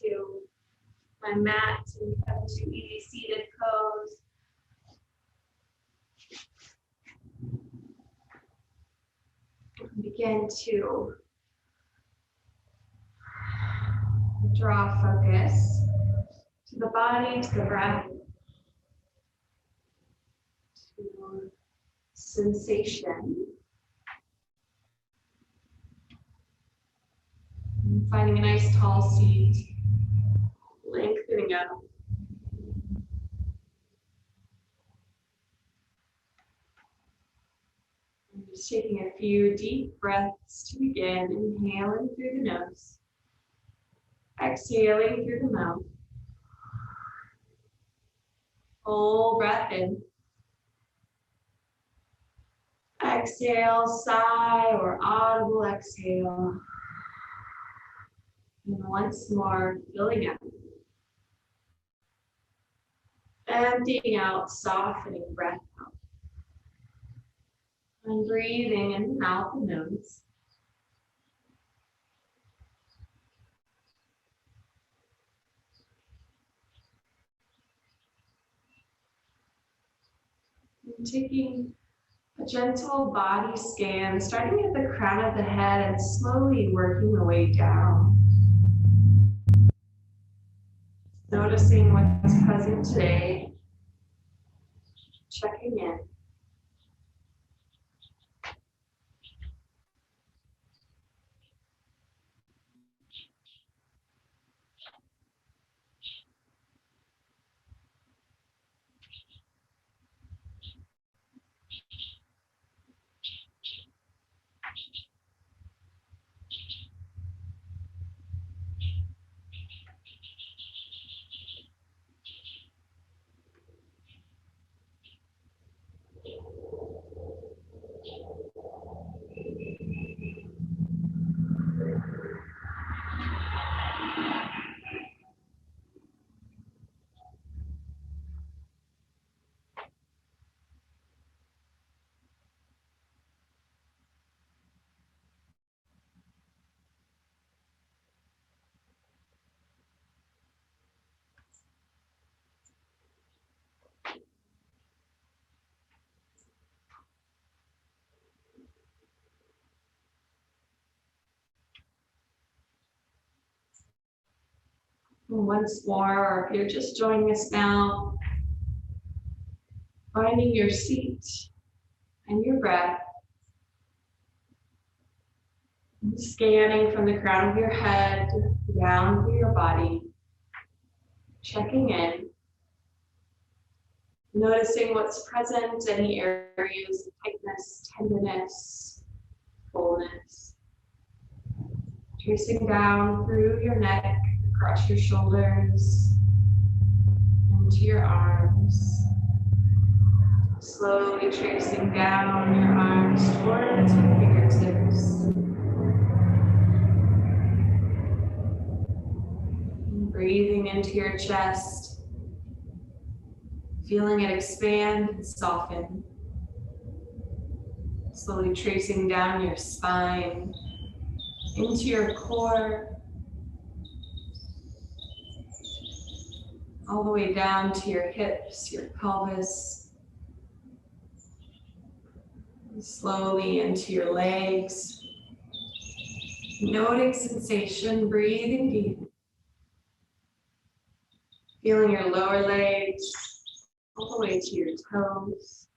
to my mat and come to easy seated pose. Begin to draw focus to the body, to the breath, to sensation. And finding a nice tall seat, lengthening up. And just taking a few deep breaths to begin, inhaling through the nose, exhaling through the mouth. Full breath in. Exhale, sigh or audible exhale. And once more, filling up. Emptying out, softening breath out. And breathing in and out the nose. And taking a gentle body scan, starting at the crown of the head and slowly working the way down. Noticing what's present today, checking in. And once more, or if you're just joining us now, finding your seat and your breath, and scanning from the crown of your head down through your body, checking in, noticing what's present, any areas of tightness, tenderness, fullness. Tracing down through your neck, across your shoulders, into your arms. Slowly tracing down your arms towards your fingertips. And breathing into your chest, feeling it expand and soften. Slowly tracing down your spine, into your core, all the way down to your hips, your pelvis, and slowly into your legs. Noting sensation, breathing deep. Feeling your lower legs all the way to your toes.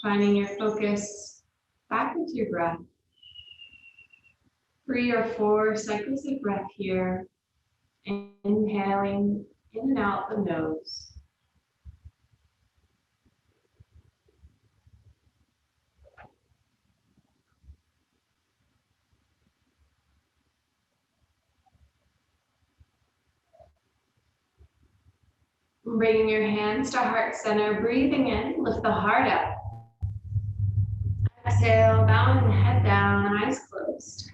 Finding your focus back into your breath. 3 or 4 cycles of breath here. Inhaling in and out the nose. Bringing your hands to heart center, breathing in, lift the heart up. Exhale, bowing the head down, eyes closed.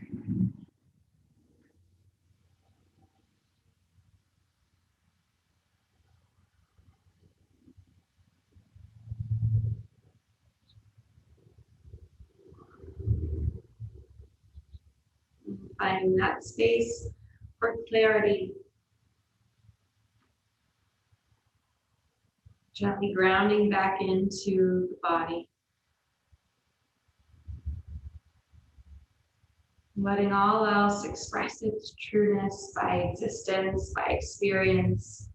finding that space for clarity. Gently grounding back into the body. Letting all else express its trueness by existence, by experience.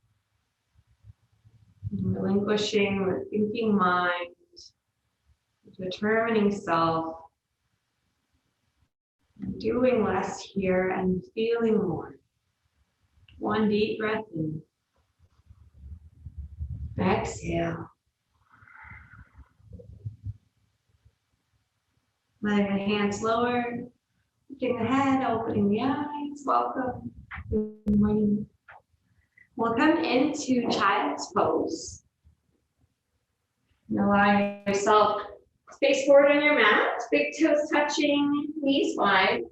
Relinquishing the thinking mind, determining self, doing less here and feeling more. One deep breath in. Exhale. Letting the hands lower, lifting the head, opening the eyes. Welcome. Good morning. Welcome into child's pose. Allow yourself space forward on your mat, big toes touching, knees wide.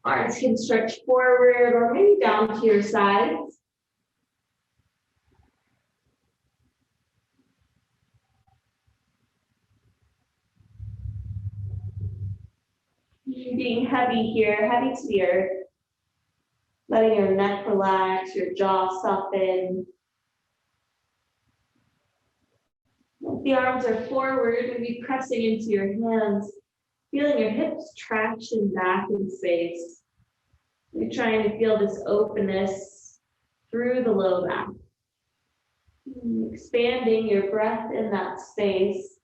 Arms can stretch forward or maybe down to your sides. Being heavy here, heavy to the earth. Letting your neck relax, your jaw soften. If the arms are forward, maybe pressing into your hands, feeling your hips traction back in space. You're trying to feel this openness through the low back. Expanding your breath in that space.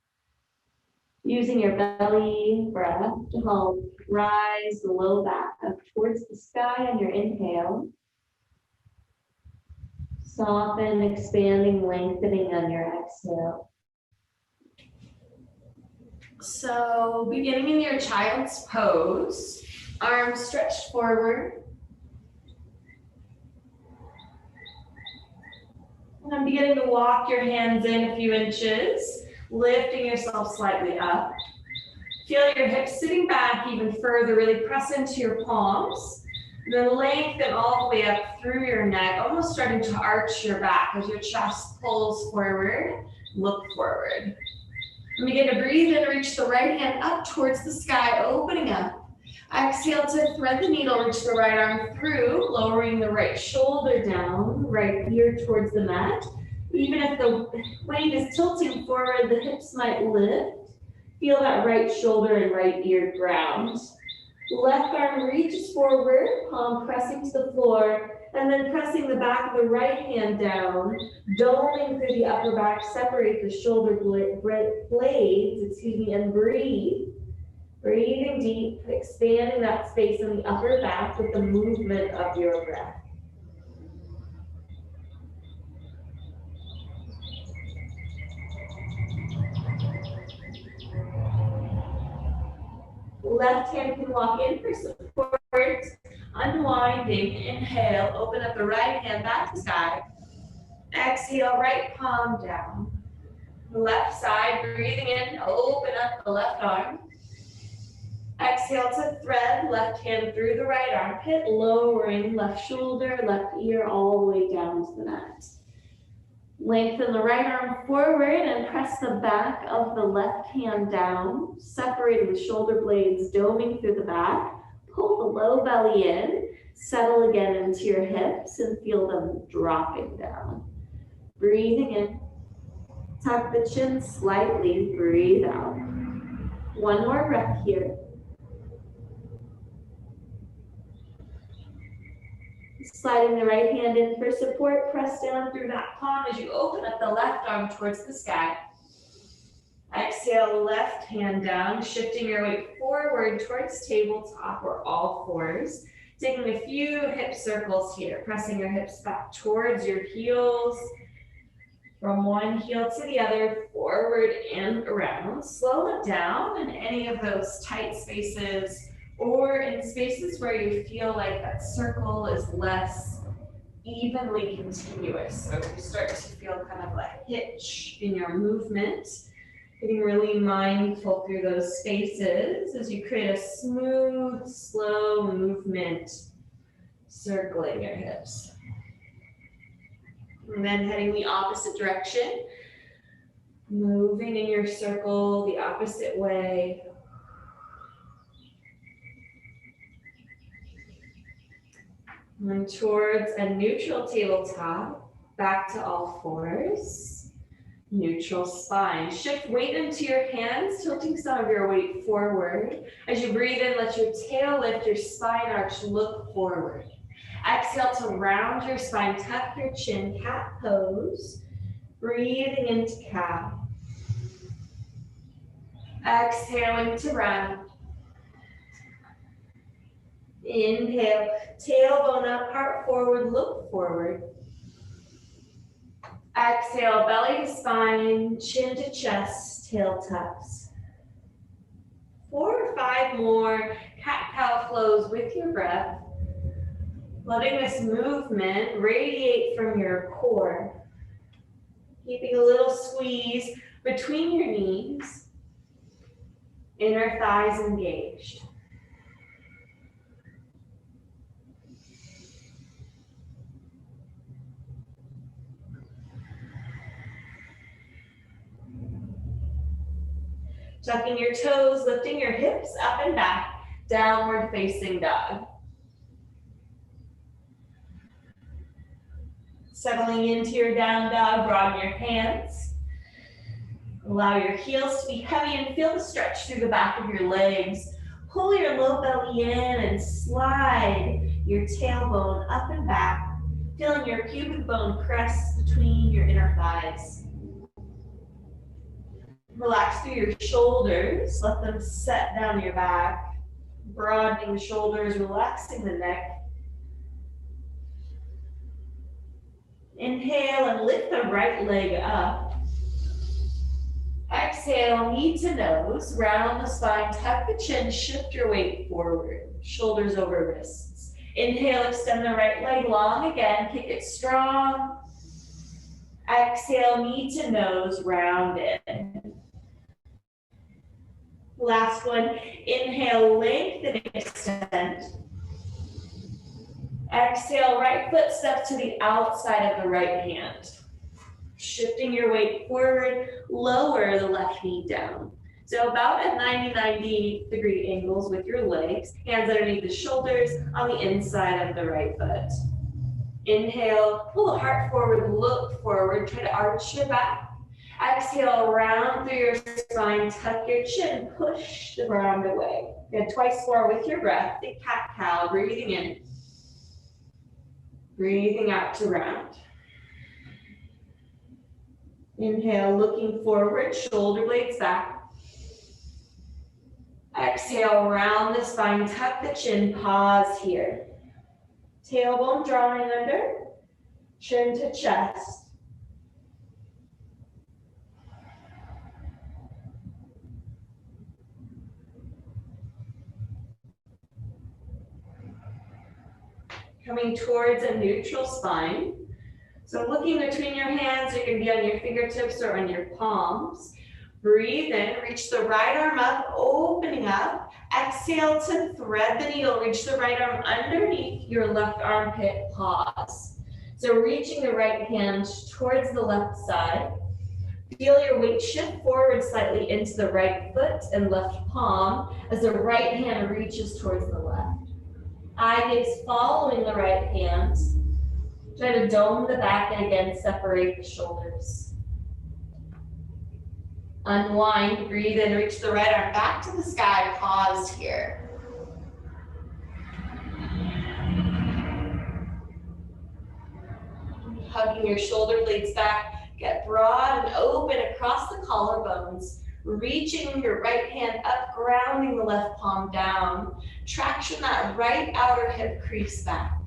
Using your belly breath to help rise the low back up towards the sky on your inhale. Soften, expanding, lengthening on your exhale. So beginning in your child's pose, arms stretched forward. And then beginning to walk your hands in a few inches, lifting yourself slightly up. Feel your hips sitting back even further, really press into your palms. Then lengthen all the way up through your neck, almost starting to arch your back as your chest pulls forward, look forward. And begin to breathe in, reach the right hand up towards the sky, opening up. Exhale to thread the needle, reach the right arm through, lowering the right shoulder down, right ear towards the mat. Even if the weight is tilting forward, the hips might lift. Feel that right shoulder and right ear ground. Left arm reaches forward, palm pressing to the floor, and then pressing the back of the right hand down, doming through the upper back, separate the shoulder blades, and breathe. Breathing deep, expanding that space in the upper back with the movement of your breath. Left hand can walk in for support, unwinding, inhale, open up the right hand back to sky. Exhale, right palm down. Left side, breathing in, open up the left arm. Exhale to thread, left hand through the right armpit, lowering left shoulder, left ear all the way down to the mat. Lengthen the right arm forward and press the back of the left hand down, separating the shoulder blades, doming through the back. Pull the low belly in, settle again into your hips and feel them dropping down. Breathing in, tuck the chin slightly, breathe out. One more breath here. Sliding the right hand in for support, press down through that palm as you open up the left arm towards the sky. Exhale, left hand down, shifting your weight forward towards tabletop or all fours. Taking a few hip circles here, pressing your hips back towards your heels. From one heel to the other, forward and around. Slow it down in any of those tight spaces or in spaces where you feel like that circle is less evenly continuous. So you start to feel kind of a hitch in your movement, getting really mindful through those spaces as you create a smooth, slow movement, circling your hips. And then heading the opposite direction, moving in your circle the opposite way. And towards a neutral tabletop, back to all fours. Neutral spine. Shift weight into your hands, tilting some of your weight forward. As you breathe in, let your tail lift, your spine arch, look forward. Exhale to round your spine, tuck your chin, cat pose. Breathing into cow. Exhaling to round. Inhale, tailbone up, heart forward, look forward. Exhale, belly to spine, chin to chest, tail tucks. 4 or 5 more cat-cow flows with your breath. Letting this movement radiate from your core. Keeping a little squeeze between your knees. Inner thighs engaged. Tucking your toes, lifting your hips up and back, downward facing dog. Settling into your down dog, broaden your hands. Allow your heels to be heavy and feel the stretch through the back of your legs. Pull your low belly in and slide your tailbone up and back, feeling your pubic bone press between your inner thighs. Relax through your shoulders, let them set down your back, broadening the shoulders, relaxing the neck. Inhale and lift the right leg up. Exhale, knee to nose, round the spine, tuck the chin, shift your weight forward, shoulders over wrists. Inhale, extend the right leg long again, kick it strong. Exhale, knee to nose, round in. Last one, inhale, lengthen, extend. Exhale, right foot steps to the outside of the right hand. Shifting your weight forward, lower the left knee down. So about at 90-degree angles with your legs, hands underneath the shoulders on the inside of the right foot. Inhale, pull the heart forward, look forward, try to arch your back. Exhale, round through your spine, tuck your chin, push the ground away. Good, twice more with your breath, the cat-cow, breathing in. Breathing out to round. Inhale, looking forward, shoulder blades back. Exhale, round the spine, tuck the chin, pause here. Tailbone drawing under, chin to chest. Coming towards a neutral spine. So looking between your hands, you can be on your fingertips or on your palms. Breathe in, reach the right arm up, opening up. Exhale to thread the needle, reach the right arm underneath your left armpit, pause. So reaching the right hand towards the left side. Feel your weight shift forward slightly into the right foot and left palm as the right hand reaches towards the left. Eye gaze following the right hand. Try to dome the back and again separate the shoulders. Unwind, breathe in, reach the right arm back to the sky, pause here. Hugging your shoulder blades back, get broad and open across the collarbones. Reaching your right hand up, grounding the left palm down. Traction that right outer hip crease back.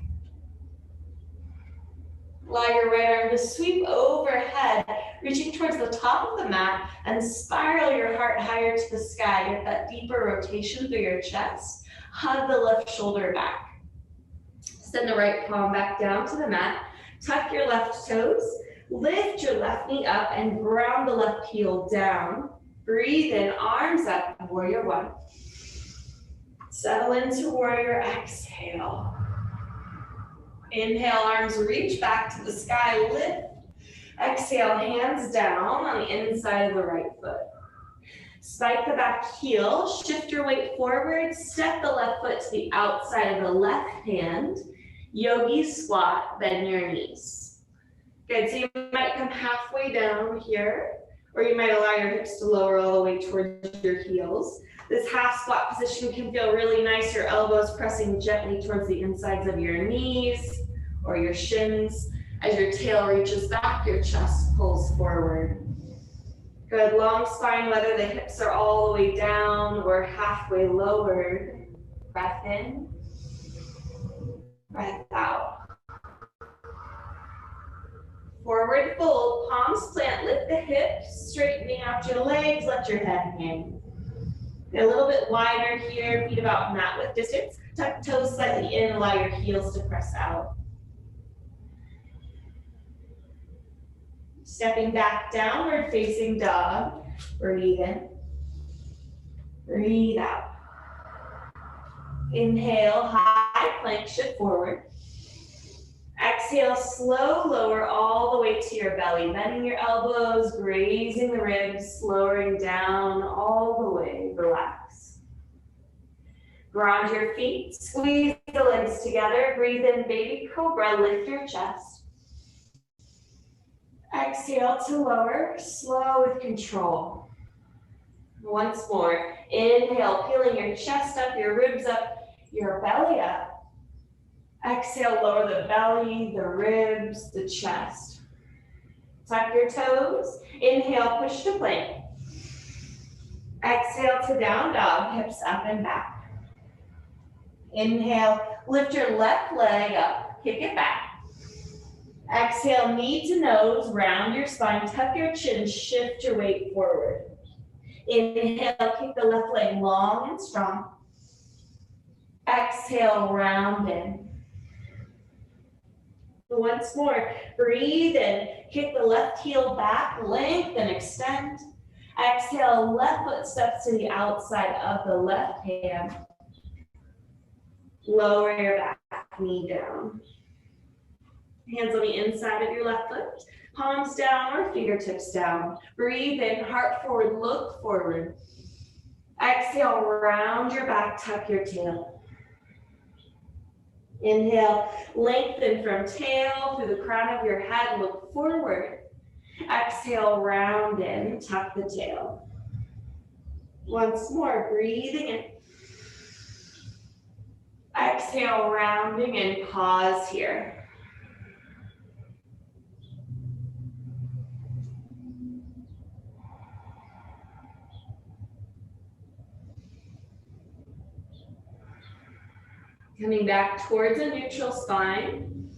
Allow your right arm to sweep overhead, reaching towards the top of the mat and spiral your heart higher to the sky. Get that deeper rotation through your chest. Hug the left shoulder back. Send the right palm back down to the mat. Tuck your left toes. Lift your left knee up and ground the left heel down. Breathe in, arms up, warrior one. Settle into warrior, exhale. Inhale, arms reach back to the sky, lift. Exhale, hands down on the inside of the right foot. Spike the back heel, shift your weight forward, step the left foot to the outside of the left hand. Yogi squat, bend your knees. Good, so you might come halfway down here, or you might allow your hips to lower all the way towards your heels. This half squat position can feel really nice, your elbows pressing gently towards the insides of your knees or your shins. As your tail reaches back, your chest pulls forward. Good, long spine, whether the hips are all the way down or halfway lowered. Breath in, breath out. Forward fold, palms plant, lift the hips, straightening out your legs, let your head hang. Get a little bit wider here, feet about mat width distance. Tuck toes slightly in, allow your heels to press out. Stepping back, downward facing dog. Breathe in, breathe out. Inhale, high plank, shift forward. Exhale, slow lower all the way to your belly, bending your elbows, grazing the ribs, lowering down all the way, relax. Ground your feet, squeeze the legs together, breathe in, baby cobra, lift your chest. Exhale to lower, slow with control. Once more, inhale, peeling your chest up, your ribs up, your belly up. Exhale, lower the belly, the ribs, the chest. Tuck your toes. Inhale, push to plank. Exhale to down dog, hips up and back. Inhale, lift your left leg up, kick it back. Exhale, knee to nose, round your spine, tuck your chin, shift your weight forward. Inhale, kick the left leg long and strong. Exhale, round in. Once more, breathe in, kick the left heel back, lengthen, extend. Exhale, left foot steps to the outside of the left hand. Lower your back knee down. Hands on the inside of your left foot, palms down or fingertips down. Breathe in, heart forward, look forward. Exhale, round your back, tuck your tail. Inhale, lengthen from tail through the crown of your head, look forward. Exhale, round in, tuck the tail. Once more, breathing in. Exhale, rounding in, pause here. Coming back towards a neutral spine.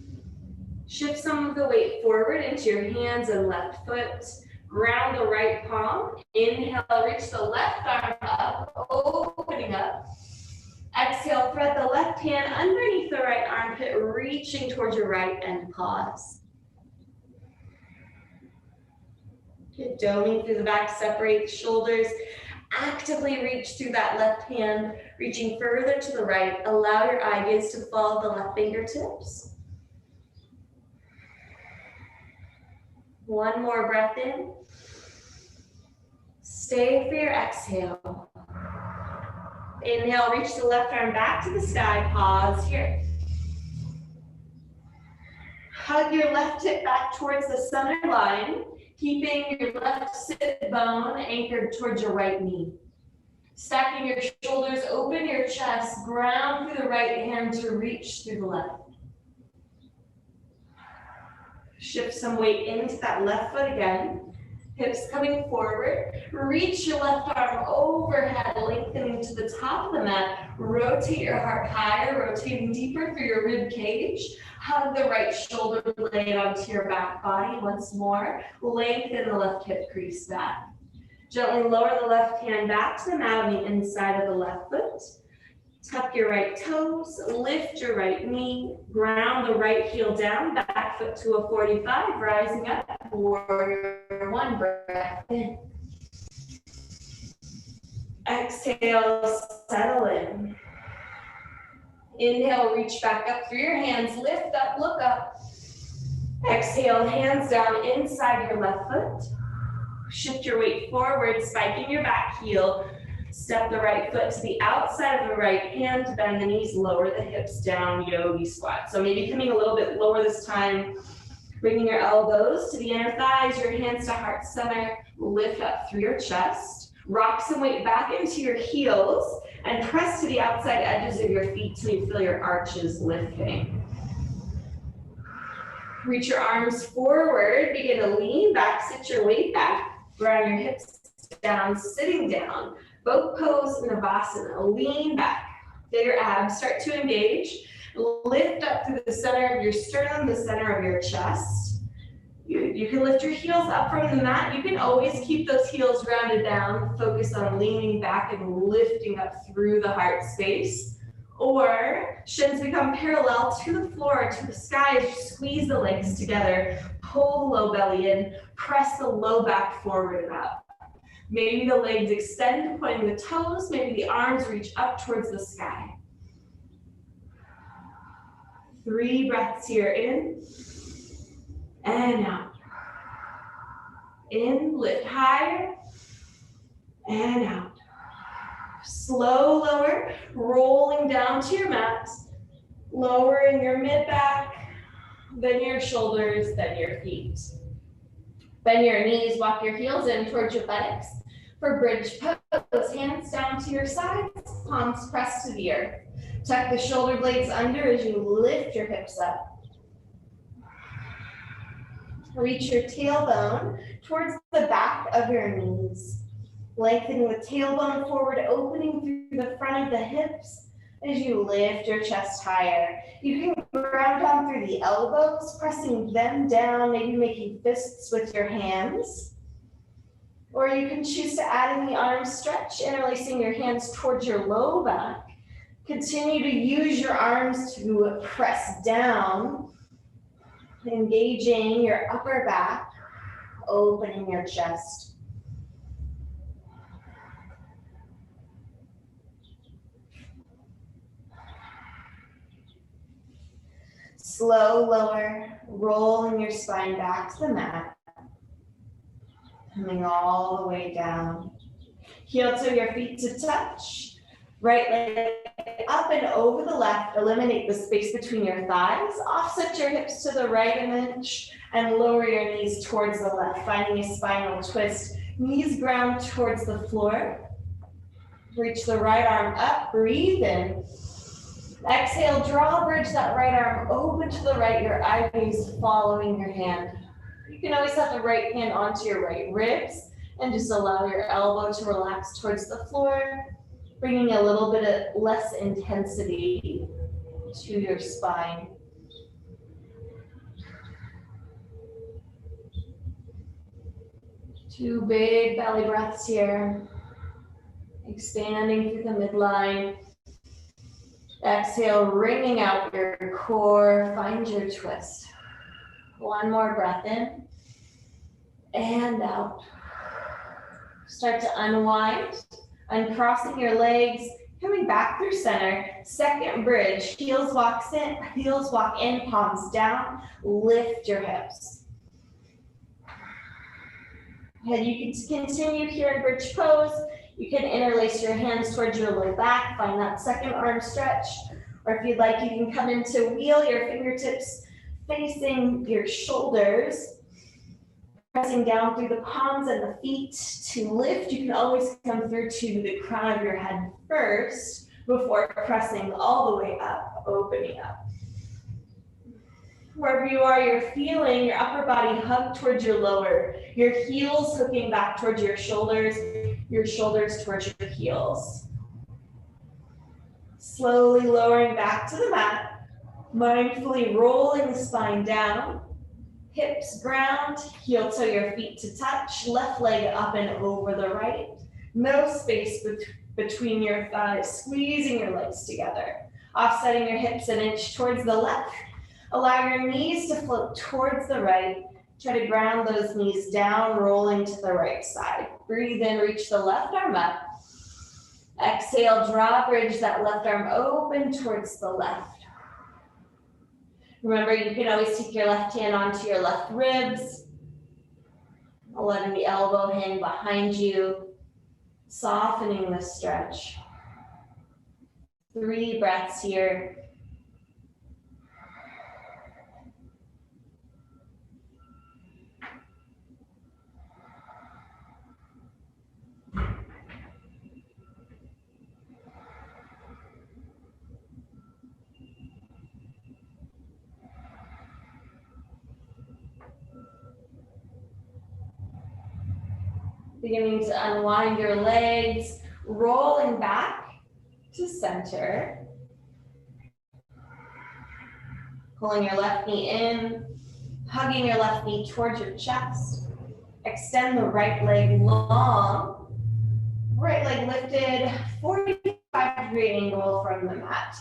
Shift some of the weight forward into your hands and left foot. Ground the right palm. Inhale, reach the left arm up, opening up. Exhale, thread the left hand underneath the right armpit, reaching towards your right and pause. Good, doming through the back, separate the shoulders. Actively reach through that left hand, reaching further to the right. Allow your eye gaze to follow the left fingertips. One more breath in. Stay for your exhale. Inhale, reach the left arm back to the sky. Pause here. Hug your left hip back towards the center line, keeping your left sit bone anchored towards your right knee. Stacking your shoulders, open your chest, ground through the right hand to reach through the left. Shift some weight into that left foot again. Hips coming forward. Reach your left arm overhead, lengthening to the top of the mat. Rotate your heart higher, rotating deeper through your rib cage. Hug the right shoulder blade onto your back body once more. Lengthen the left hip crease back. Gently lower the left hand back to the mat on the inside of the left foot. Tuck your right toes, lift your right knee, ground the right heel down, back foot to a 45, rising up, warrior one, breath in. Exhale, settle in. Inhale, reach back up through your hands, lift up, look up. Exhale, hands down inside your left foot. Shift your weight forward, spiking your back heel. Step the right foot to the outside of the right hand, bend the knees, lower the hips down, yogi squat. So maybe coming a little bit lower this time, bringing your elbows to the inner thighs, your hands to heart center, lift up through your chest. Rock some weight back into your heels and press to the outside edges of your feet till you feel your arches lifting. Reach your arms forward, begin to lean back, sit your weight back, ground your hips down, sitting down. Both pose Navasana, lean back, feel your abs start to engage. Lift up through the center of your sternum, the center of your chest. You can lift your heels up from the mat. You can always keep those heels rounded down, focus on leaning back and lifting up through the heart space. Or shins become parallel to the floor, to the sky as you squeeze the legs together, pull the low belly in, press the low back forward and up. Maybe the legs extend, pointing the toes, maybe the arms reach up towards the sky. 3 breaths here, in and out. In, lift higher, and out. Slow lower, rolling down to your mat, lowering your mid-back, then your shoulders, then your feet. Bend your knees, walk your heels in towards your buttocks. For bridge pose, hands down to your sides, palms pressed to the earth. Tuck the shoulder blades under as you lift your hips up. Reach your tailbone towards the back of your knees. Lengthening the tailbone forward, opening through the front of the hips as you lift your chest higher. You can ground down through the elbows, pressing them down, maybe making fists with your hands. Or you can choose to add in the arm stretch, interlacing your hands towards your low back. Continue to use your arms to press down, engaging your upper back, opening your chest. Slow lower, rolling your spine back to the mat. Coming all the way down. Heel toe your feet to touch. Right leg up and over the left. Eliminate the space between your thighs. Offset your hips to the right an inch and lower your knees towards the left, finding a spinal twist. Knees ground towards the floor. Reach the right arm up, breathe in. Exhale, draw, bridge that right arm open to the right, your eye gaze following your hand. You can always have the right hand onto your right ribs and just allow your elbow to relax towards the floor, bringing a little bit of less intensity to your spine. Two big belly breaths here, expanding through the midline. Exhale, wringing out your core, find your twist. One more breath in and out. Start to unwind, uncrossing your legs, coming back through center. Second bridge, heels walk in, palms down, lift your hips. And you can continue here in bridge pose. You can interlace your hands towards your low back, find that second arm stretch. Or if you'd like, you can come into wheel, your fingertips facing your shoulders, pressing down through the palms and the feet to lift. You can always come through to the crown of your head first before pressing all the way up, opening up. Wherever you are, you're feeling your upper body hug towards your lower, your heels hooking back towards your shoulders towards your heels. Slowly lowering back to the mat, mindfully rolling the spine down, hips ground, heel toe your feet to touch, left leg up and over the right. No space between your thighs, squeezing your legs together. Offsetting your hips an inch towards the left. Allow your knees to float towards the right. Try to ground those knees down, rolling to the right side. Breathe in, reach the left arm up. Exhale, draw, bridge that left arm open towards the left. Remember, you can always take your left hand onto your left ribs, letting the elbow hang behind you. Softening the stretch. 3 breaths here. Beginning to unwind your legs, rolling back to center. Pulling your left knee in, hugging your left knee towards your chest. Extend the right leg long. Right leg lifted, 45-degree angle from the mat.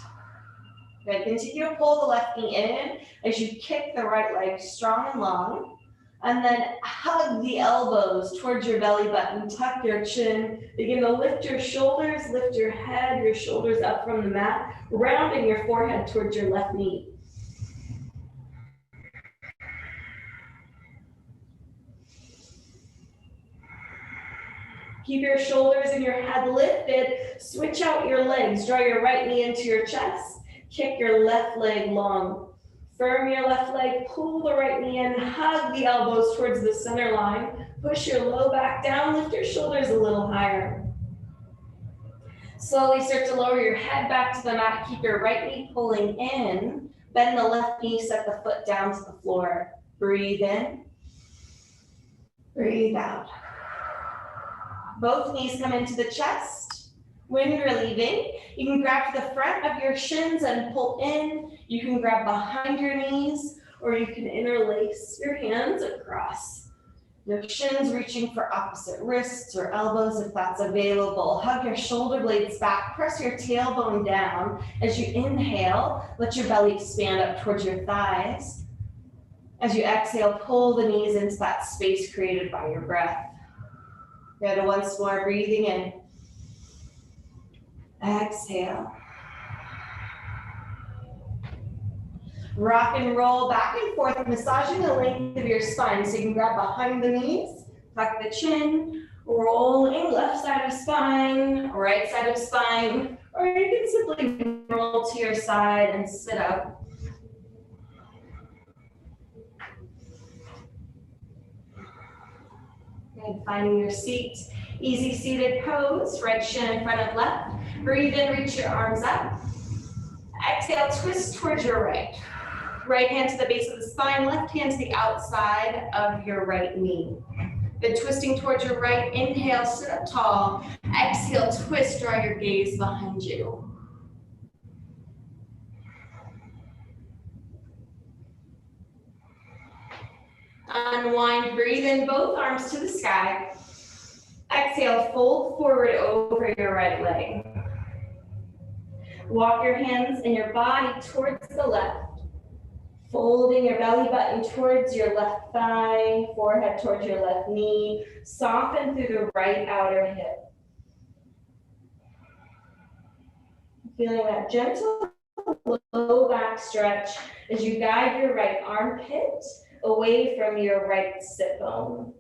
Good. Continue to pull the left knee in as you kick the right leg strong and long. And then hug the elbows towards your belly button, tuck your chin. Begin to lift your shoulders, lift your head, your shoulders up from the mat, rounding your forehead towards your left knee. Keep your shoulders and your head lifted. Switch out your legs. Draw your right knee into your chest. Kick your left leg long. Firm your left leg, pull the right knee in, hug the elbows towards the center line. Push your low back down, lift your shoulders a little higher. Slowly start to lower your head back to the mat. Keep your right knee pulling in. Bend the left knee, set the foot down to the floor. Breathe in. Breathe out. Both knees come into the chest. Wind relieving. You can grab to the front of your shins and pull in. You can grab behind your knees, or you can interlace your hands across your shins, reaching for opposite wrists or elbows if that's available. Hug your shoulder blades back. Press your tailbone down. As you inhale, let your belly expand up towards your thighs. As you exhale, pull the knees into that space created by your breath. Good. Once more, breathing in. Exhale. Rock and roll back and forth, massaging the length of your spine. So you can grab behind the knees, tuck the chin, rolling left side of spine, right side of spine, or you can simply roll to your side and sit up. And finding your seat, easy seated pose, right shin in front of left. Breathe in, reach your arms up. Exhale, twist towards your right. Right hand to the base of the spine, left hand to the outside of your right knee. Then twisting towards your right, inhale, sit up tall. Exhale, twist, draw your gaze behind you. Unwind, breathe in, both arms to the sky. Exhale, fold forward over your right leg. Walk your hands and your body towards the left. Folding your belly button towards your left thigh, forehead towards your left knee. Soften through the right outer hip. Feeling that gentle low back stretch as you guide your right armpit away from your right sit bone.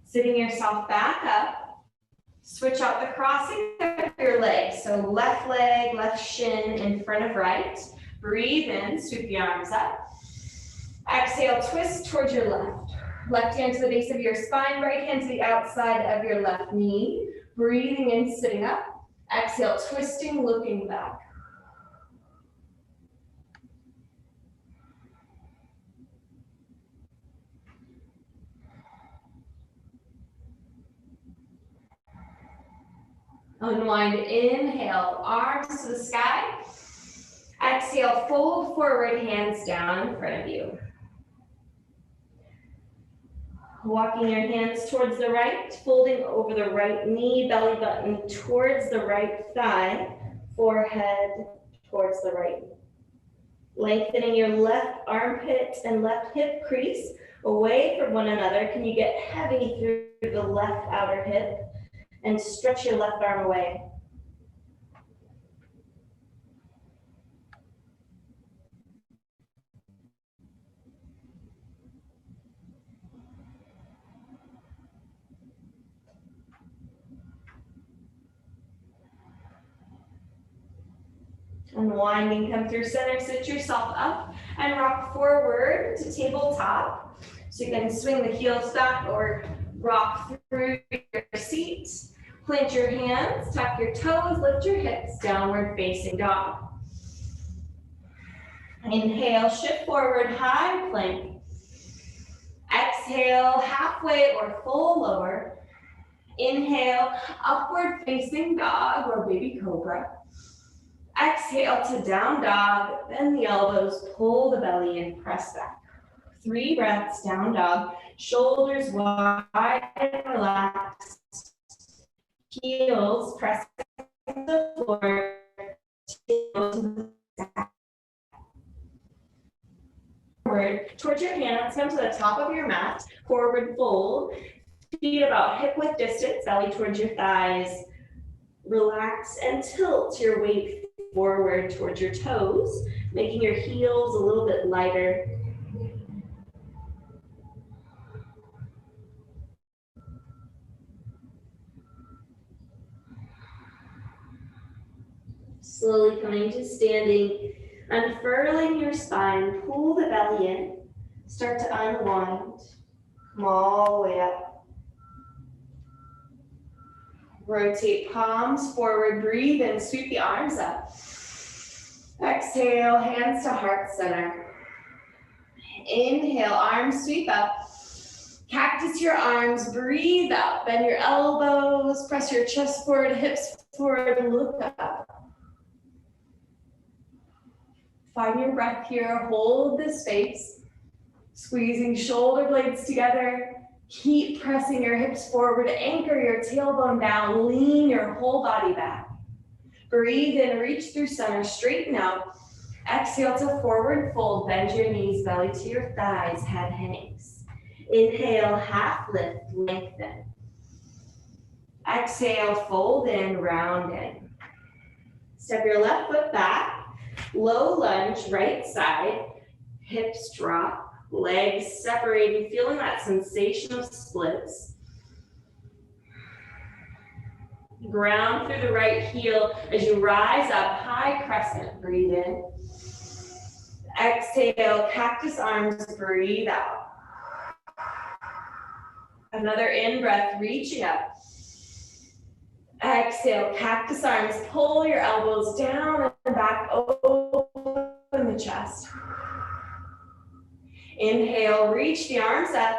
Sitting yourself back up. Switch out the crossing of your legs. So left leg, left shin in front of right. Breathe in, scoop the arms up. Exhale, twist towards your left. Left hand to the base of your spine, right hand to the outside of your left knee. Breathing in, sitting up. Exhale, twisting, looking back. Unwind, inhale, arms to the sky. Exhale, fold forward, hands down in front of you. Walking your hands towards the right, folding over the right knee, belly button towards the right thigh, forehead towards the right. Lengthening your left armpit and left hip crease away from one another. Can you get heavy through the left outer hip? And stretch your left arm away. Unwinding, come through center, sit yourself up and rock forward to tabletop. So you can swing the heels back or rock through your seat. Plant your hands, tuck your toes, lift your hips, downward facing dog. Inhale, shift forward, high plank. Exhale, halfway or full lower. Inhale, upward facing dog or baby cobra. Exhale to down dog, bend the elbows, pull the belly in, press back. 3 breaths, down dog, shoulders wide and relaxed. Heels pressing the floor, tail to the sky. Forward towards your hands, come to the top of your mat, forward fold, feet about hip width distance, belly towards your thighs. Relax and tilt your weight forward towards your toes, making your heels a little bit lighter. Slowly coming to standing, unfurling your spine, pull the belly in, start to unwind, come all the way up. Rotate palms forward, breathe in, sweep the arms up. Exhale, hands to heart center. Inhale, arms sweep up. Cactus your arms, breathe out, bend your elbows, press your chest forward, hips forward, look up. Find your breath here, hold this space, squeezing shoulder blades together. Keep pressing your hips forward, anchor your tailbone down, lean your whole body back. Breathe in, reach through center, straighten out. Exhale to forward fold, bend your knees, belly to your thighs, head hangs. Inhale, half lift, lengthen. Exhale, fold in, round in. Step your left foot back. Low lunge, right side, hips drop, legs separating, feeling that sensation of splits. Ground through the right heel as you rise up, high crescent, breathe in. Exhale, cactus arms, breathe out. Another in breath, reaching up. Exhale, cactus arms, pull your elbows down and back, open the chest. Inhale, reach the arms up,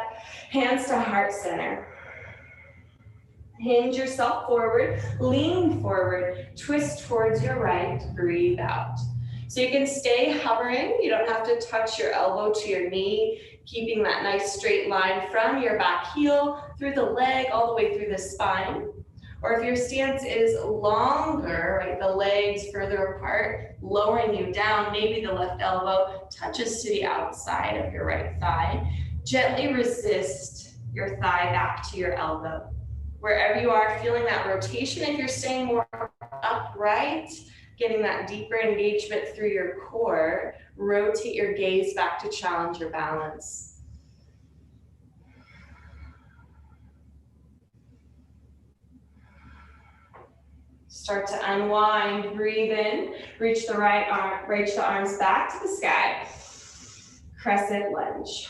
hands to heart center. Hinge yourself forward, lean forward, twist towards your right, breathe out. So you can stay hovering, you don't have to touch your elbow to your knee, keeping that nice straight line from your back heel, through the leg, all the way through the spine. Or if your stance is longer, right, the legs further apart, lowering you down, maybe the left elbow touches to the outside of your right thigh. Gently resist your thigh back to your elbow. Wherever you are, feeling that rotation, if you're staying more upright, getting that deeper engagement through your core, rotate your gaze back to challenge your balance. Start to unwind, breathe in, reach the right arm, reach the arms back to the sky. Crescent lunge.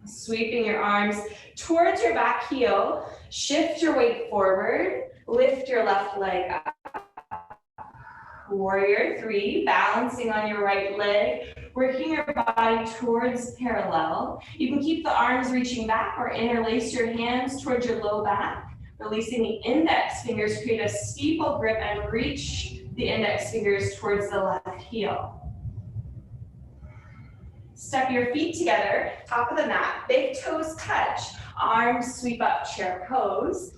Sweeping your arms towards your back heel, shift your weight forward, lift your left leg up. Warrior 3, balancing on your right leg, working your body towards parallel. You can keep the arms reaching back or interlace your hands towards your low back, releasing the index fingers, create a steeple grip and reach the index fingers towards the left heel. Step your feet together, top of the mat, big toes touch, arms sweep up, chair pose.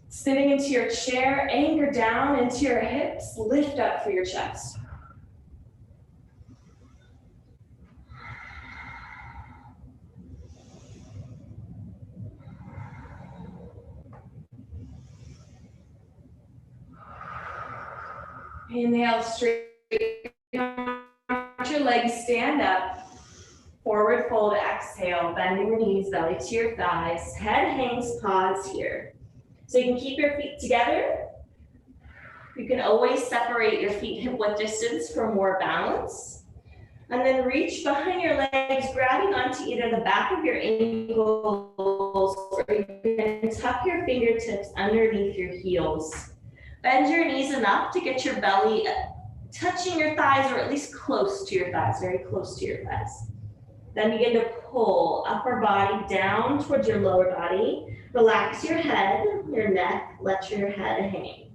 Sitting into your chair, anchor down into your hips, lift up through your chest. Inhale, straight your legs, stand up. Forward fold, exhale, bending the knees, belly to your thighs. Head hangs, pause here. So you can keep your feet together. You can always separate your feet hip-width distance for more balance. And then reach behind your legs, grabbing onto either the back of your ankles, or you can tuck your fingertips underneath your heels. Bend your knees enough to get your belly touching your thighs, or at least close to your thighs, very close to your thighs. Then begin to pull upper body down towards your lower body. Relax your head, your neck, let your head hang.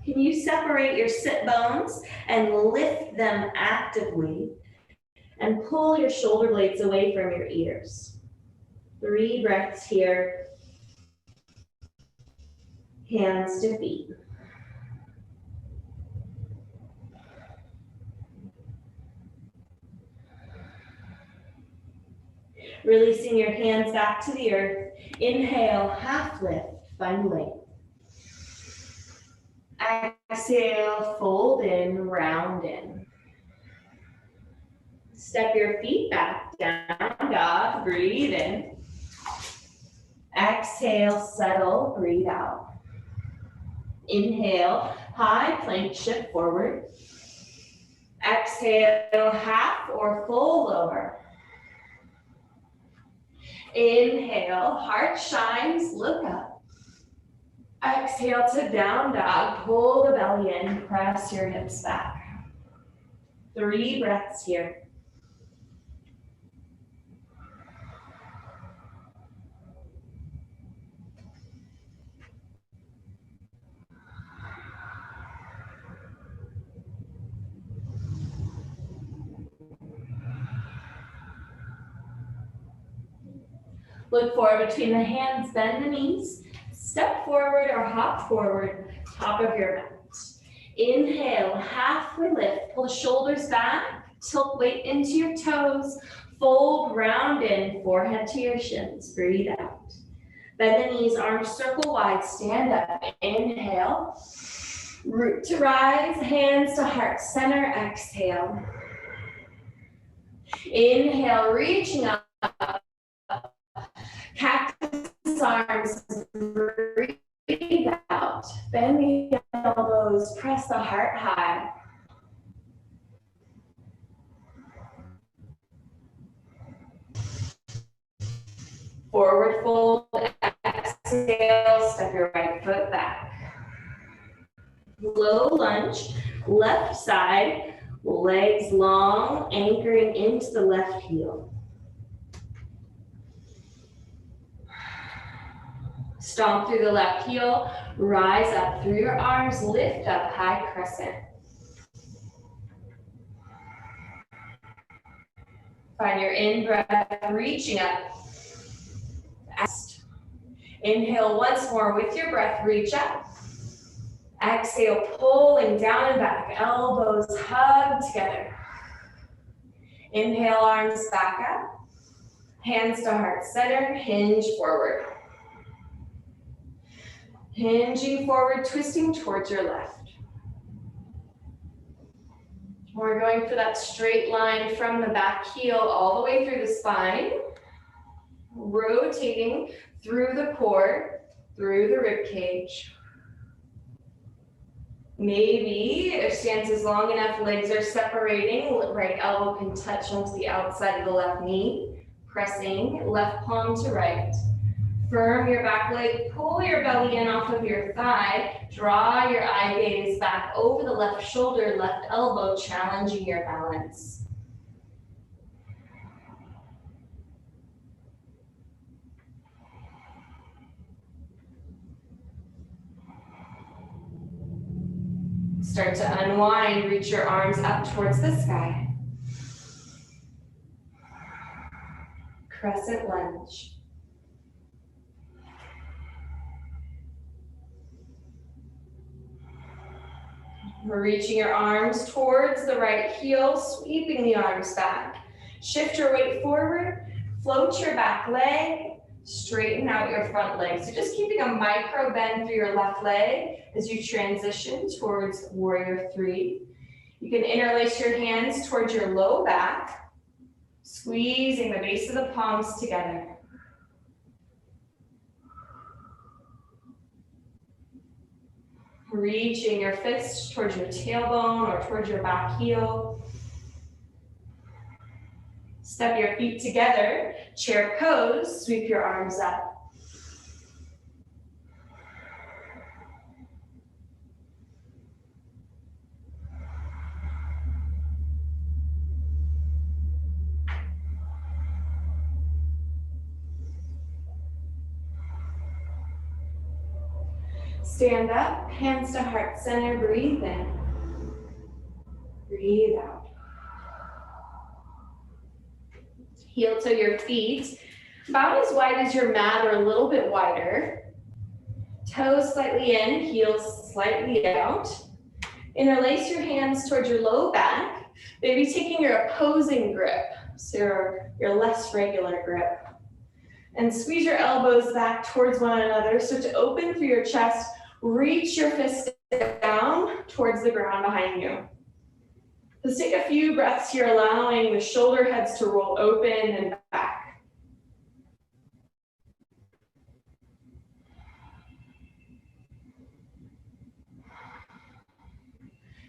Can you separate your sit bones and lift them actively and pull your shoulder blades away from your ears? 3 breaths here. Hands to feet. Releasing your hands back to the earth. Inhale, half lift, find length. Exhale, fold in, round in. Step your feet back, down dog, breathe in. Exhale, settle, breathe out. Inhale, high plank, shift forward. Exhale, half or fold over. Inhale, heart shines, look up. Exhale to down dog, pull the belly in, press your hips back. 3 breaths here. Look forward between the hands, bend the knees. Step forward or hop forward, top of your mat. Inhale, halfway lift, pull the shoulders back, tilt weight into your toes, fold, round in, forehead to your shins, breathe out. Bend the knees, arms circle wide, stand up, inhale. Root to rise, hands to heart center, exhale. Inhale, reaching up, cactus arms, breathe out. Bend the elbows, press the heart high. Forward fold, exhale, step your right foot back. Low lunge, left side, legs long, anchoring into the left heel. Stomp through the left heel, rise up through your arms, lift up, high crescent. Find your in-breath, reaching up. Inhale once more with your breath, reach up. Exhale, pulling down and back, elbows hug together. Inhale, arms back up. Hands to heart center, hinge forward. Hinging forward, twisting towards your left. We're going for that straight line from the back heel all the way through the spine. Rotating through the core, through the rib cage. Maybe if stance is long enough, legs are separating, right elbow can touch onto the outside of the left knee, pressing left palm to right. Firm your back leg, pull your belly in off of your thigh, draw your eye gaze back over the left shoulder, left elbow, challenging your balance. Start to unwind, reach your arms up towards the sky. Crescent lunge. We're reaching your arms towards the right heel, sweeping the arms back. Shift your weight forward, float your back leg, straighten out your front leg. So just keeping a micro bend through your left leg as you transition towards warrior 3. You can interlace your hands towards your low back, squeezing the base of the palms together. Reaching your fists towards your tailbone or towards your back heel. Step your feet together, chair pose, sweep your arms up. Stand up, hands to heart center, breathe in. Breathe out. Heel to your feet, about as wide as your mat or a little bit wider. Toes slightly in, heels slightly out. Interlace your hands towards your low back, maybe taking your opposing grip, so your less regular grip. And squeeze your elbows back towards one another. So to open through your chest, reach your fists down towards the ground behind you. Let's take a few breaths here, allowing the shoulder heads to roll open and back.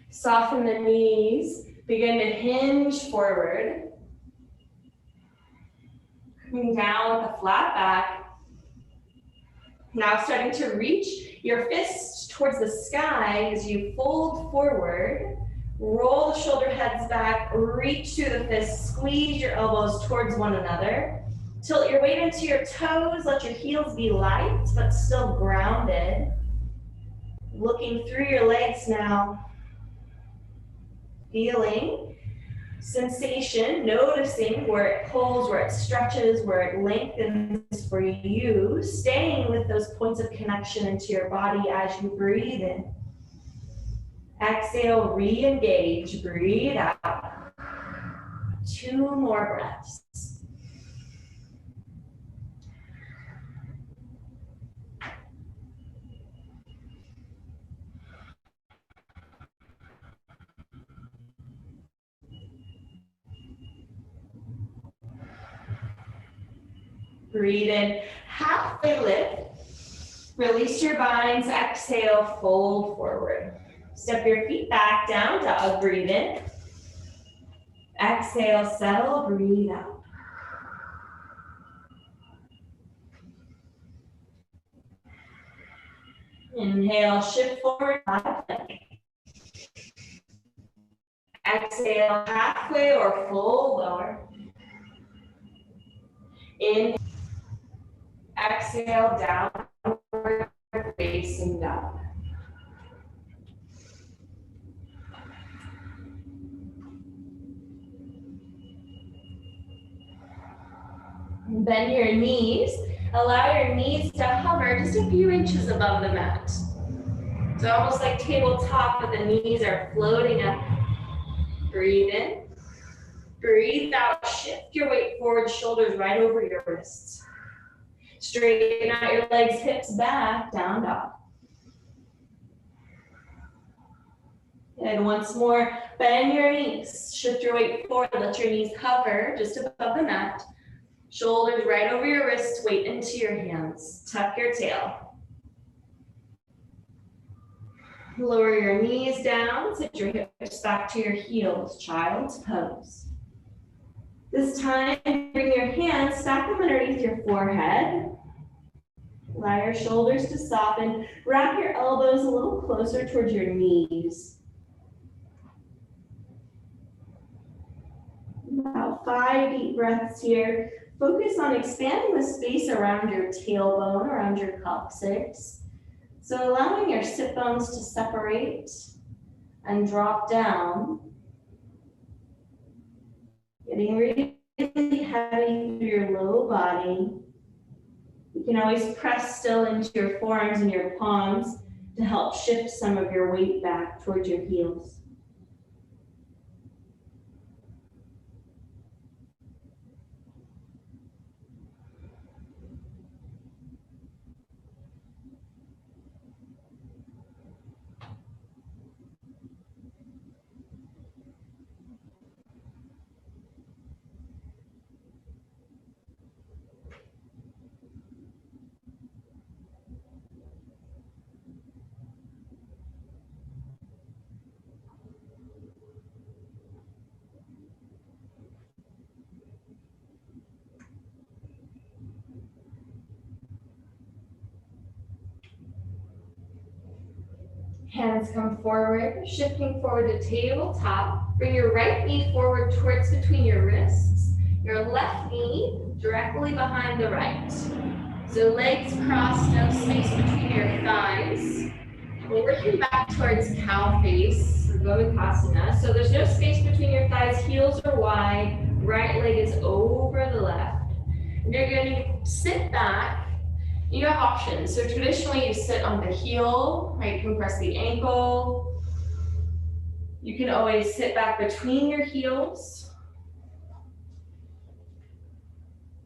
Soften the knees, begin to hinge forward. Coming down with a flat back. Now starting to reach your fists towards the sky as you fold forward. Roll the shoulder heads back, reach through the fists, squeeze your elbows towards one another. Tilt your weight into your toes, let your heels be light but still grounded. Looking through your legs now. Feeling sensation, noticing where it pulls, where it stretches, where it lengthens for you. Staying with those points of connection into your body as you breathe in. Exhale, re-engage, breathe out. 2 more breaths. Breathe in, halfway lift. Release your binds, exhale, fold forward. Step your feet back, down dog, breathe in. Exhale, settle, breathe out. Inhale, shift forward, exhale, halfway or full lower. Inhale, exhale, downward facing dog. Bend your knees. Allow your knees to hover just a few inches above the mat. So almost like tabletop, but the knees are floating up. Breathe in. Breathe out. Shift your weight forward, shoulders right over your wrists. Straighten out your legs, hips back, down dog. And once more, bend your knees. Shift your weight forward, let your knees hover just above the mat. Shoulders right over your wrists, weight into your hands. Tuck your tail. Lower your knees down, sit your hips back to your heels, child's pose. This time, bring your hands, stack them underneath your forehead. Allow your shoulders to soften. Wrap your elbows a little closer towards your knees. About 5 deep breaths here. Focus on expanding the space around your tailbone, around your coccyx. So allowing your sit bones to separate and drop down. Getting really heavy through your low body. You can always press still into your forearms and your palms to help shift some of your weight back towards your heels. Hands come forward, shifting forward to tabletop. Bring your right knee forward towards between your wrists. Your left knee directly behind the right. So legs crossed, no space between your thighs. We're working back towards cow face or Gomukhasana. So there's no space between your thighs, heels are wide, right leg is over the left. And you're going to sit back. You have options. So traditionally you sit on the heel, right? You can press the ankle. You can always sit back between your heels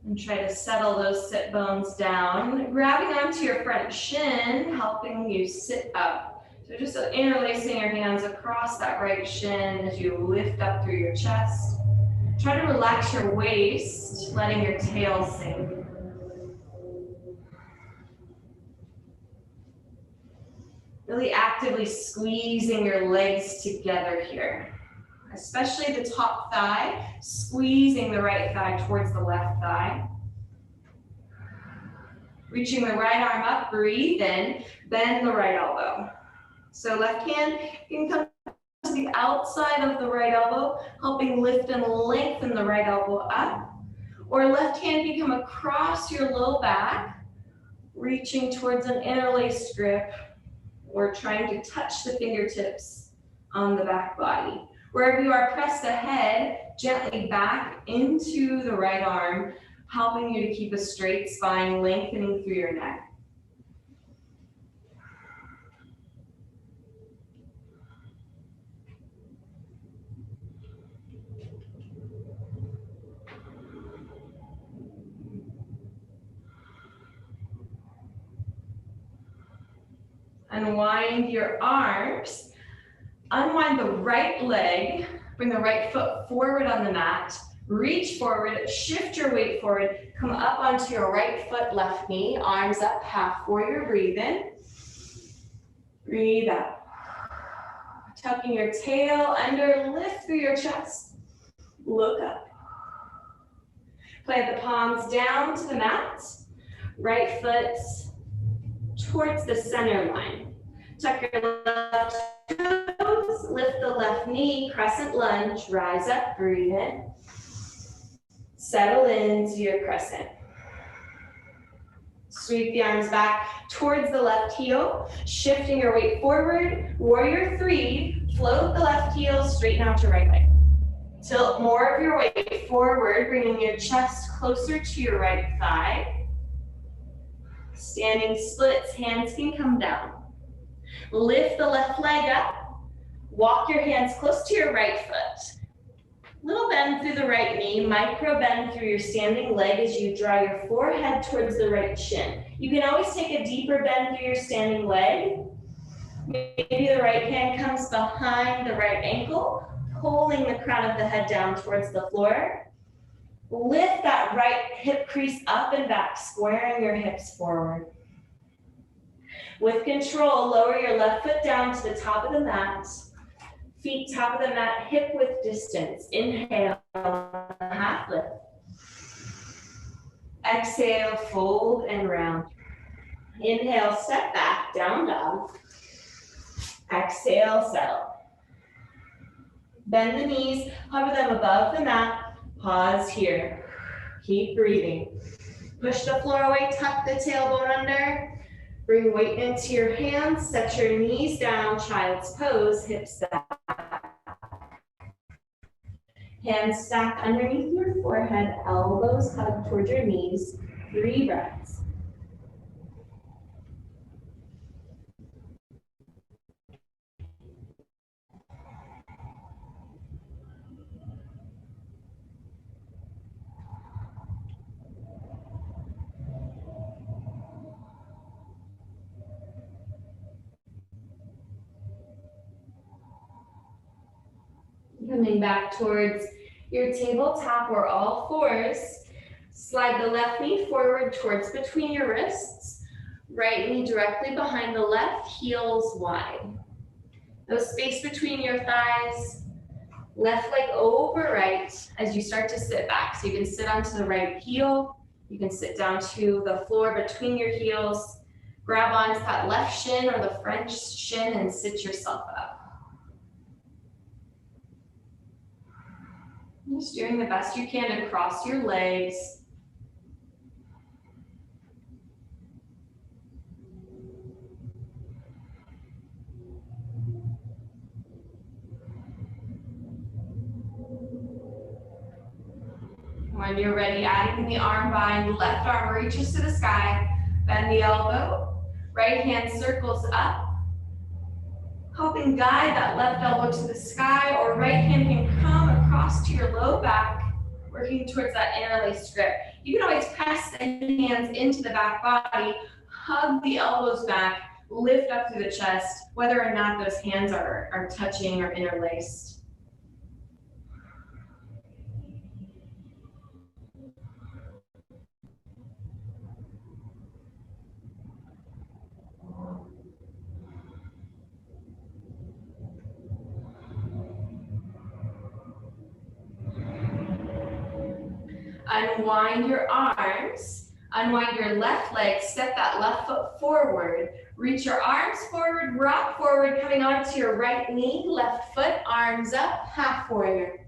and try to settle those sit bones down. Grabbing onto your front shin, helping you sit up. So just interlacing your hands across that right shin as you lift up through your chest. Try to relax your waist, letting your tail sink. Really actively squeezing your legs together here, especially the top thigh, squeezing the right thigh towards the left thigh. Reaching the right arm up, breathe in, bend the right elbow. So left hand can come to the outside of the right elbow, helping lift and lengthen the right elbow up. Or left hand can come across your low back, reaching towards an interlaced grip, or trying to touch the fingertips on the back body. Wherever you are, press the head gently back into the right arm, helping you to keep a straight spine, lengthening through your neck. Unwind your arms. Unwind the right leg. Bring the right foot forward on the mat. Reach forward, shift your weight forward. Come up onto your right foot, left knee. Arms up, half warrior, breathe in. Breathe out. Tucking your tail under, lift through your chest. Look up. Plant the palms down to the mat. Right foot towards the center line. Tuck your left toes, lift the left knee, crescent lunge, rise up, breathe in. Settle into your crescent. Sweep the arms back towards the left heel, shifting your weight forward. Warrior three, float the left heel, straighten out your right leg. Tilt more of your weight forward, bringing your chest closer to your right thigh. Standing splits, hands can come down. Lift the left leg up. Walk your hands close to your right foot. Little bend through the right knee, micro bend through your standing leg as you draw your forehead towards the right shin. You can always take a deeper bend through your standing leg. Maybe the right hand comes behind the right ankle, pulling the crown of the head down towards the floor. Lift that right hip crease up and back, squaring your hips forward. With control, lower your left foot down to the top of the mat. Feet top of the mat, hip width distance. Inhale, half lift. Exhale, fold and round. Inhale, step back, down dog. Exhale, settle. Bend the knees, hover them above the mat. Pause here. Keep breathing. Push the floor away, tuck the tailbone under. Bring weight into your hands, set your knees down, child's pose, hips back. Hands stack underneath your forehead, elbows hug towards your knees. 3 breaths. Coming back towards your tabletop or all fours. Slide the left knee forward towards between your wrists. Right knee directly behind the left, heels wide. No space between your thighs. Left leg over right as you start to sit back. So you can sit onto the right heel. You can sit down to the floor between your heels. Grab onto that left shin or the French shin and sit yourself up. Just doing the best you can to cross your legs. When you're ready, adding the arm bind, left arm reaches to the sky, bend the elbow, right hand circles up, helping guide that left elbow to the sky, or right hand can come across to your low back, working towards that interlaced grip. You can always press the hands into the back body, hug the elbows back, lift up through the chest, whether or not those hands are touching or interlaced. Unwind your arms, unwind your left leg, step that left foot forward, reach your arms forward, rock forward, coming onto your right knee, left foot, arms up, half warrior.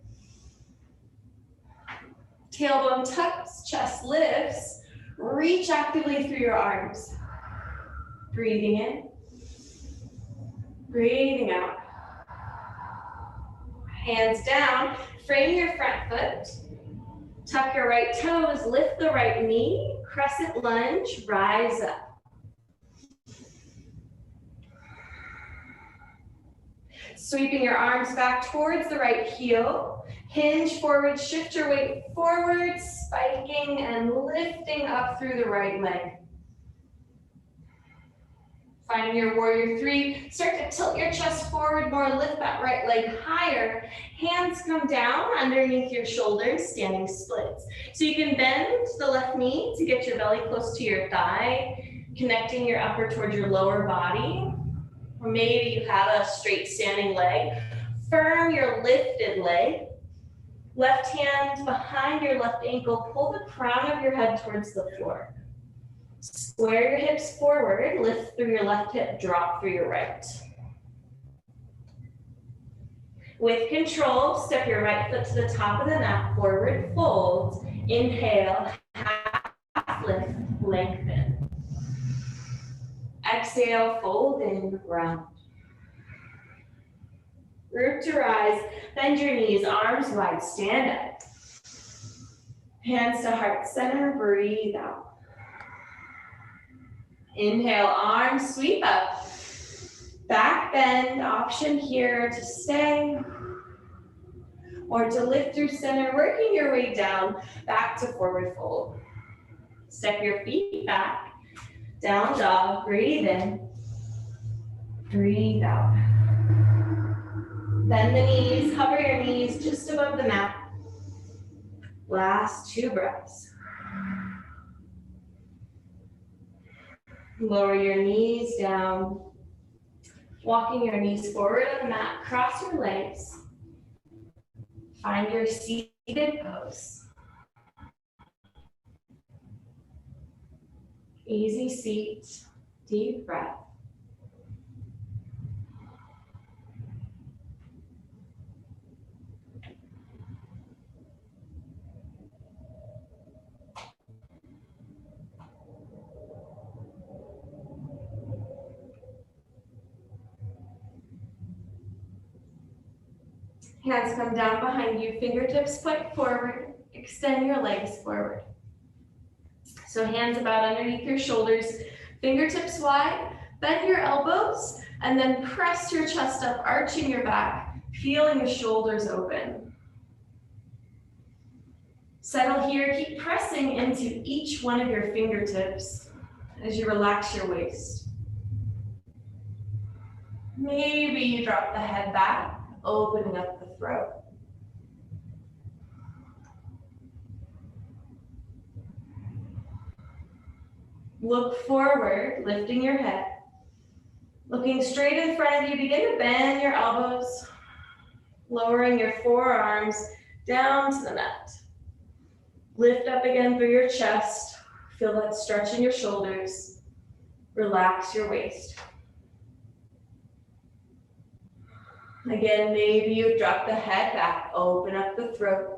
Tailbone tucks, chest lifts, reach actively through your arms. Breathing in, breathing out. Hands down, frame your front foot. Tuck your right toes, lift the right knee, crescent lunge, rise up. Sweeping your arms back towards the right heel, hinge forward, shift your weight forward, spiking and lifting up through the right leg. Finding your warrior three, start to tilt your chest forward more, lift that right leg higher. Hands come down underneath your shoulders, standing splits. So you can bend the left knee to get your belly close to your thigh, connecting your upper towards your lower body. Or maybe you have a straight standing leg. Firm your lifted leg. Left hand behind your left ankle, pull the crown of your head towards the floor. Square your hips forward, lift through your left hip, drop through your right. With control, step your right foot to the top of the mat, forward fold, inhale, half lift, lengthen. Exhale, fold in, round. Root to rise, bend your knees, arms wide, stand up. Hands to heart center, breathe out. Inhale, arms sweep up. Back bend, option here to stay or to lift through center, working your way down, back to forward fold. Step your feet back, down dog, breathe in, breathe out. Bend the knees, hover your knees just above the mat. Last 2 breaths. Lower your knees down, walking your knees forward on the mat, cross your legs. Find your seated pose. Easy seat, deep breath. Hands come down behind you, fingertips point forward, extend your legs forward. So hands about underneath your shoulders, fingertips wide, bend your elbows, and then press your chest up, arching your back, feeling your shoulders open. Settle here, keep pressing into each one of your fingertips as you relax your waist. Maybe you drop the head back, opening up the throat. Look forward, lifting your head. Looking straight in front of you, begin to bend your elbows, lowering your forearms down to the mat. Lift up again through your chest. Feel that stretch in your shoulders. Relax your waist. Again, maybe you drop the head back, open up the throat.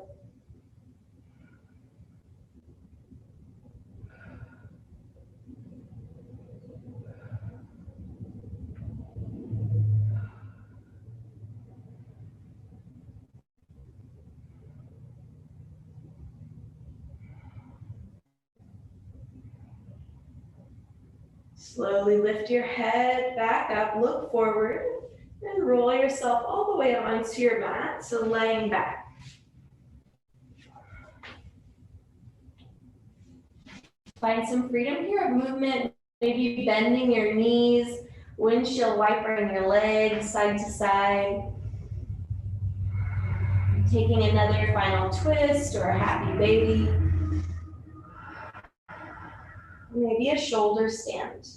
Slowly lift your head back up, look forward, and roll yourself all the way onto your mat, so laying back. Find some freedom here of movement, maybe bending your knees, windshield wipering your legs side to side. Taking another final twist or a happy baby. Maybe a shoulder stand.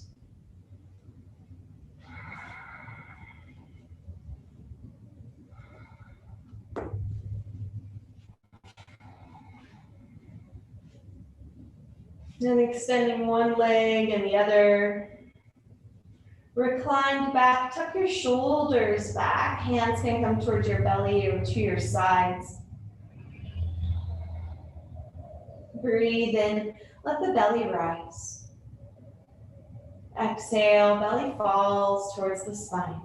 Then extending one leg and the other. Reclined back, tuck your shoulders back. Hands can come towards your belly or to your sides. Breathe in, let the belly rise. Exhale, belly falls towards the spine.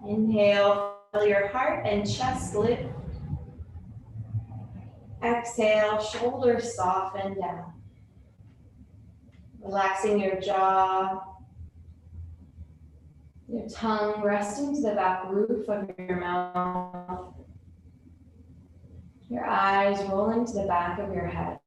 Inhale, feel your heart and chest lift. Exhale, shoulders soften down. Relaxing your jaw. Your tongue resting to the back roof of your mouth. Your eyes rolling to the back of your head.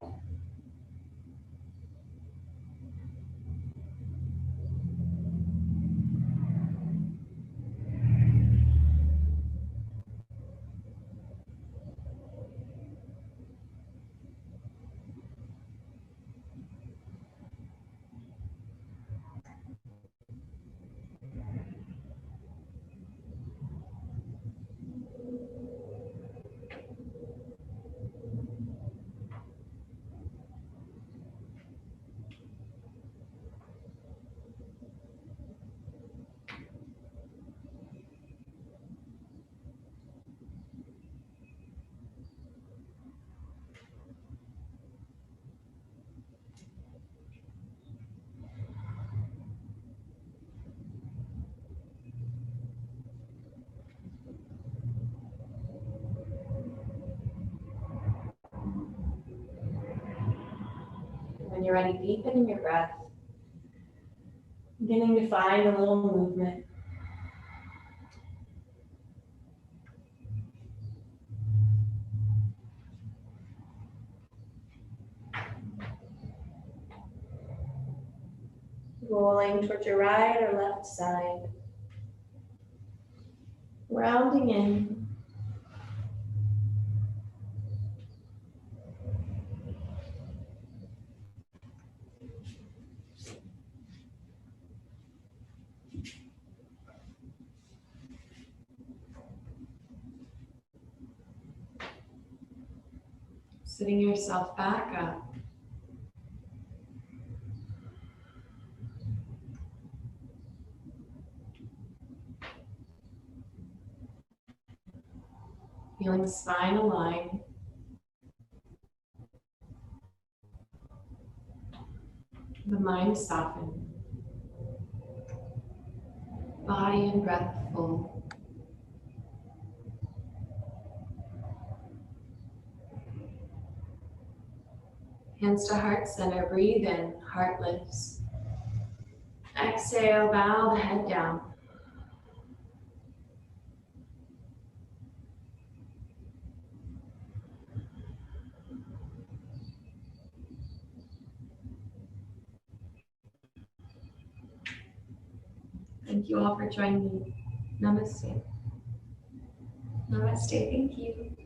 When you're ready, deepening your breath. Beginning to find a little movement. Rolling towards your right or left side. Rounding in. Sitting yourself back up. Feeling the spine align. The mind soften. Body and breath full. Hands to heart center. Breathe in. Heart lifts. Exhale. Bow the head down. Thank you all for joining me. Namaste. Namaste. Thank you.